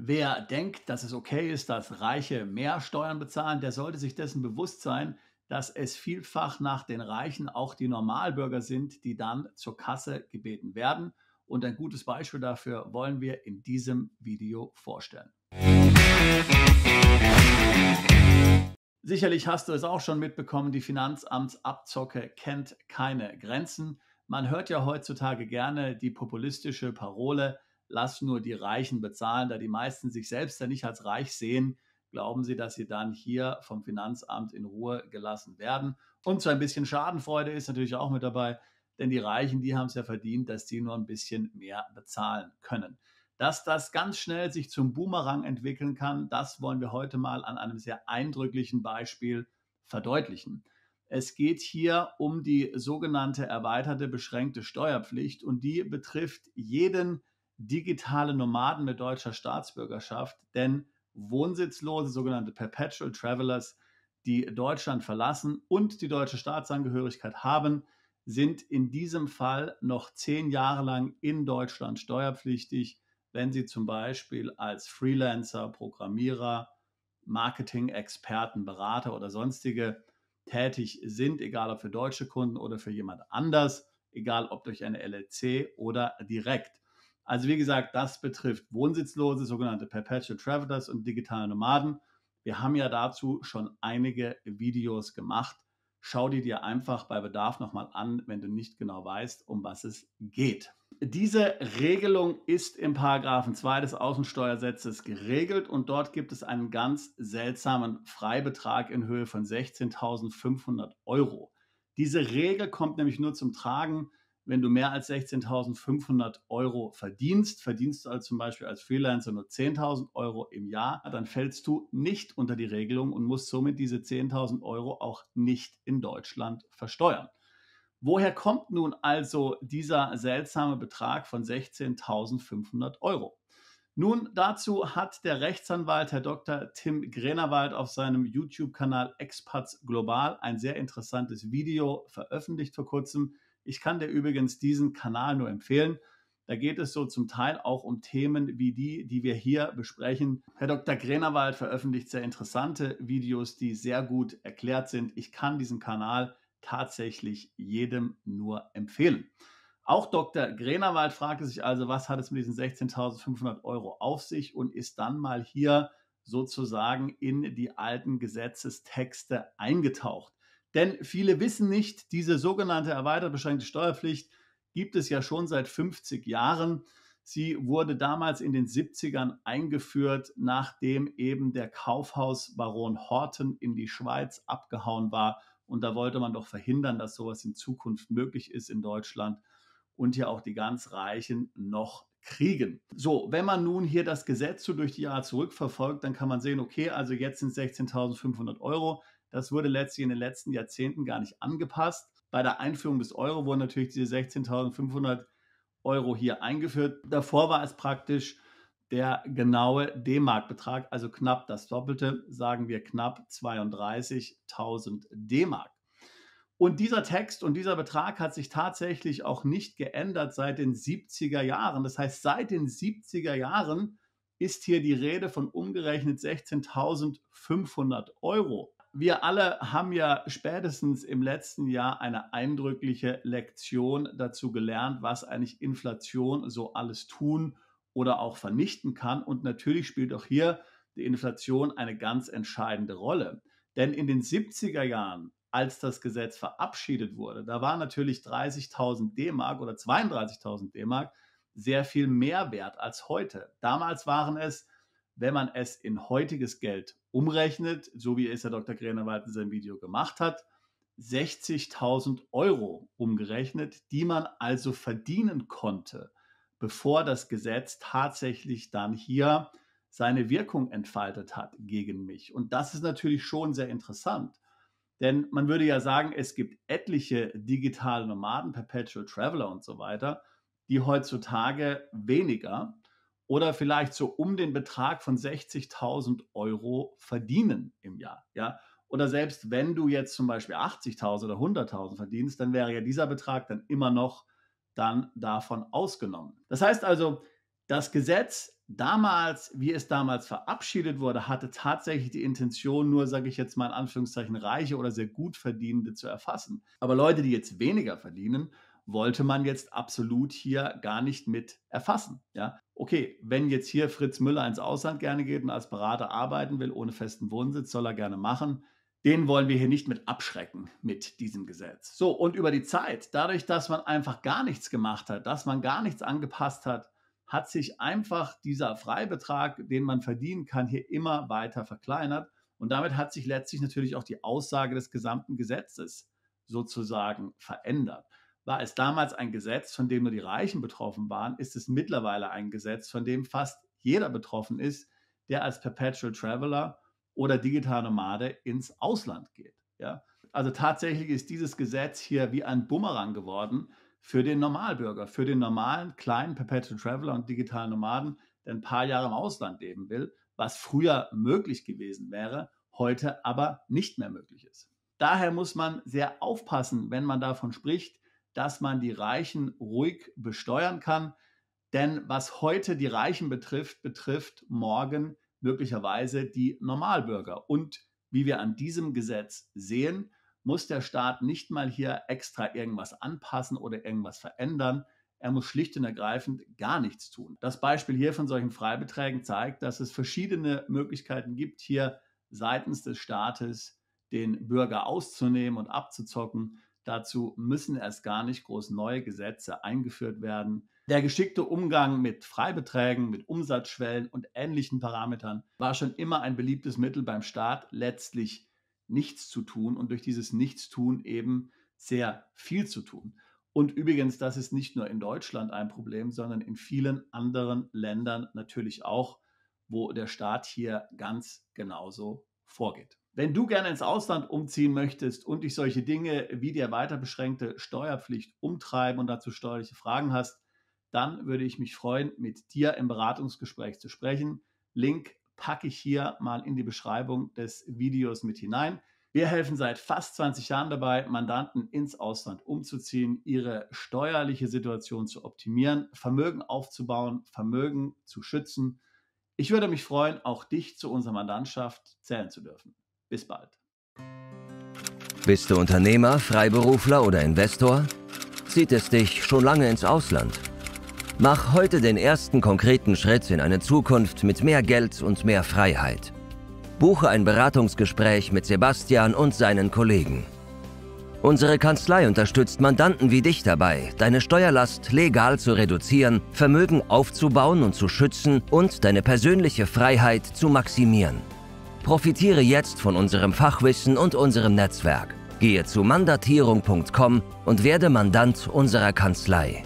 Wer denkt, dass es okay ist, dass Reiche mehr Steuern bezahlen, der sollte sich dessen bewusst sein, dass es vielfach nach den Reichen auch die Normalbürger sind, die dann zur Kasse gebeten werden. Und ein gutes Beispiel dafür wollen wir in diesem Video vorstellen. Sicherlich hast du es auch schon mitbekommen, die Finanzamtsabzocke kennt keine Grenzen. Man hört ja heutzutage gerne die populistische Parole, lass nur die Reichen bezahlen. Da die meisten sich selbst ja nicht als reich sehen, glauben sie, dass sie dann hier vom Finanzamt in Ruhe gelassen werden. Und so ein bisschen Schadenfreude ist natürlich auch mit dabei, denn die Reichen, die haben es ja verdient, dass die nur ein bisschen mehr bezahlen können. Dass das ganz schnell sich zum Boomerang entwickeln kann, das wollen wir heute mal an einem sehr eindrücklichen Beispiel verdeutlichen. Es geht hier um die sogenannte erweiterte beschränkte Steuerpflicht und die betrifft jeden digitalen Nomaden mit deutscher Staatsbürgerschaft, denn Wohnsitzlose, sogenannte Perpetual Travelers, die Deutschland verlassen und die deutsche Staatsangehörigkeit haben, sind in diesem Fall noch 10 Jahre lang in Deutschland steuerpflichtig, wenn Sie zum Beispiel als Freelancer, Programmierer, Marketing-Experten, Berater oder sonstige tätig sind, egal ob für deutsche Kunden oder für jemand anders, egal ob durch eine LLC oder direkt. Also wie gesagt, das betrifft Wohnsitzlose, sogenannte Perpetual Travelers und digitale Nomaden. Wir haben ja dazu schon einige Videos gemacht. Schau die dir einfach bei Bedarf nochmal an, wenn du nicht genau weißt, um was es geht. Diese Regelung ist im Paragraphen 2 des Außensteuergesetzes geregelt und dort gibt es einen ganz seltsamen Freibetrag in Höhe von 16.500 Euro. Diese Regel kommt nämlich nur zum Tragen, wenn du mehr als 16.500 Euro verdienst. Verdienst du also zum Beispiel als Freelancer nur 10.000 Euro im Jahr, dann fällst du nicht unter die Regelung und musst somit diese 10.000 Euro auch nicht in Deutschland versteuern. Woher kommt nun also dieser seltsame Betrag von 16.500 Euro? Nun, dazu hat der Rechtsanwalt Herr Dr. Tim Grenawald auf seinem YouTube-Kanal Expats Global ein sehr interessantes Video veröffentlicht vor kurzem. Ich kann dir übrigens diesen Kanal nur empfehlen. Da geht es so zum Teil auch um Themen wie die, die wir hier besprechen. Herr Dr. Grenawald veröffentlicht sehr interessante Videos, die sehr gut erklärt sind. Ich kann diesen Kanal tatsächlich jedem nur empfehlen. Auch Dr. Grenawald fragte sich also, was hat es mit diesen 16.500 Euro auf sich und ist dann mal hier sozusagen in die alten Gesetzestexte eingetaucht. Denn viele wissen nicht, diese sogenannte erweitert beschränkte Steuerpflicht gibt es ja schon seit 50 Jahren. Sie wurde damals in den 70ern eingeführt, nachdem eben der Kaufhausbaron Horten in die Schweiz abgehauen war. Und da wollte man doch verhindern, dass sowas in Zukunft möglich ist in Deutschland und hier auch die ganz Reichen noch kriegen. So, wenn man nun hier das Gesetz so durch die Jahre zurückverfolgt, dann kann man sehen, okay, also jetzt sind 16.500 Euro. Das wurde letztlich in den letzten Jahrzehnten gar nicht angepasst. Bei der Einführung des Euro wurden natürlich diese 16.500 Euro hier eingeführt. Davor war es praktisch der genaue D-Mark-Betrag, also knapp das Doppelte, sagen wir knapp 32.000 D-Mark. Und dieser Text und dieser Betrag hat sich tatsächlich auch nicht geändert seit den 70er Jahren. Das heißt, seit den 70er Jahren ist hier die Rede von umgerechnet 16.500 Euro. Wir alle haben ja spätestens im letzten Jahr eine eindrückliche Lektion dazu gelernt, was eigentlich Inflation so alles tun oder auch vernichten kann. Und natürlich spielt auch hier die Inflation eine ganz entscheidende Rolle. Denn in den 70er Jahren, als das Gesetz verabschiedet wurde, da war natürlich 30.000 D-Mark oder 32.000 D-Mark sehr viel mehr wert als heute. Damals waren es, wenn man es in heutiges Geld umrechnet, so wie es Herr Dr. Grenawald in seinem Video gemacht hat, 60.000 Euro umgerechnet, die man also verdienen konnte, bevor das Gesetz tatsächlich dann hier seine Wirkung entfaltet hat gegen mich. Und das ist natürlich schon sehr interessant. Denn man würde ja sagen, es gibt etliche digitale Nomaden, Perpetual Traveler und so weiter, die heutzutage weniger oder vielleicht so um den Betrag von 60.000 Euro verdienen im Jahr. Ja? Oder selbst wenn du jetzt zum Beispiel 80.000 oder 100.000 verdienst, dann wäre ja dieser Betrag dann immer noch dann davon ausgenommen. Das heißt also, das Gesetz Damals, wie es damals verabschiedet wurde, hatte tatsächlich die Intention, nur, sage ich jetzt mal in Anführungszeichen, Reiche oder sehr gut Verdienende zu erfassen. Aber Leute, die jetzt weniger verdienen, wollte man jetzt absolut hier gar nicht mit erfassen. Ja? Okay, wenn jetzt hier Fritz Müller ins Ausland gerne geht und als Berater arbeiten will, ohne festen Wohnsitz, soll er gerne machen. Den wollen wir hier nicht mit abschrecken mit diesem Gesetz. So, und über die Zeit, dadurch, dass man einfach gar nichts gemacht hat, dass man gar nichts angepasst hat, hat sich einfach dieser Freibetrag, den man verdienen kann, hier immer weiter verkleinert. Und damit hat sich letztlich natürlich auch die Aussage des gesamten Gesetzes sozusagen verändert. War es damals ein Gesetz, von dem nur die Reichen betroffen waren, ist es mittlerweile ein Gesetz, von dem fast jeder betroffen ist, der als Perpetual Traveler oder digitaler Nomade ins Ausland geht. Ja? Also tatsächlich ist dieses Gesetz hier wie ein Bumerang geworden für den Normalbürger, für den normalen kleinen Perpetual Traveler und digitalen Nomaden, der ein paar Jahre im Ausland leben will, was früher möglich gewesen wäre, heute aber nicht mehr möglich ist. Daher muss man sehr aufpassen, wenn man davon spricht, dass man die Reichen ruhig besteuern kann. Denn was heute die Reichen betrifft, betrifft morgen möglicherweise die Normalbürger. Und wie wir an diesem Gesetz sehen, muss der Staat nicht mal hier extra irgendwas anpassen oder irgendwas verändern. Er muss schlicht und ergreifend gar nichts tun. Das Beispiel hier von solchen Freibeträgen zeigt, dass es verschiedene Möglichkeiten gibt, hier seitens des Staates den Bürger auszunehmen und abzuzocken. Dazu müssen erst gar nicht groß neue Gesetze eingeführt werden. Der geschickte Umgang mit Freibeträgen, mit Umsatzschwellen und ähnlichen Parametern war schon immer ein beliebtes Mittel beim Staat, letztlich nichts zu tun und durch dieses Nichtstun eben sehr viel zu tun. Und übrigens, das ist nicht nur in Deutschland ein Problem, sondern in vielen anderen Ländern natürlich auch, wo der Staat hier ganz genauso vorgeht. Wenn du gerne ins Ausland umziehen möchtest und dich solche Dinge wie die weiter beschränkte Steuerpflicht umtreiben und dazu steuerliche Fragen hast, dann würde ich mich freuen, mit dir im Beratungsgespräch zu sprechen. Link packe ich hier mal in die Beschreibung des Videos mit hinein. Wir helfen seit fast 20 Jahren dabei, Mandanten ins Ausland umzuziehen, ihre steuerliche Situation zu optimieren, Vermögen aufzubauen, Vermögen zu schützen. Ich würde mich freuen, auch dich zu unserer Mandantschaft zählen zu dürfen. Bis bald. Bist du Unternehmer, Freiberufler oder Investor? Zieht es dich schon lange ins Ausland? Mach heute den ersten konkreten Schritt in eine Zukunft mit mehr Geld und mehr Freiheit. Buche ein Beratungsgespräch mit Sebastian und seinen Kollegen. Unsere Kanzlei unterstützt Mandanten wie dich dabei, deine Steuerlast legal zu reduzieren, Vermögen aufzubauen und zu schützen und deine persönliche Freiheit zu maximieren. Profitiere jetzt von unserem Fachwissen und unserem Netzwerk. Gehe zu mandatierung.com und werde Mandant unserer Kanzlei.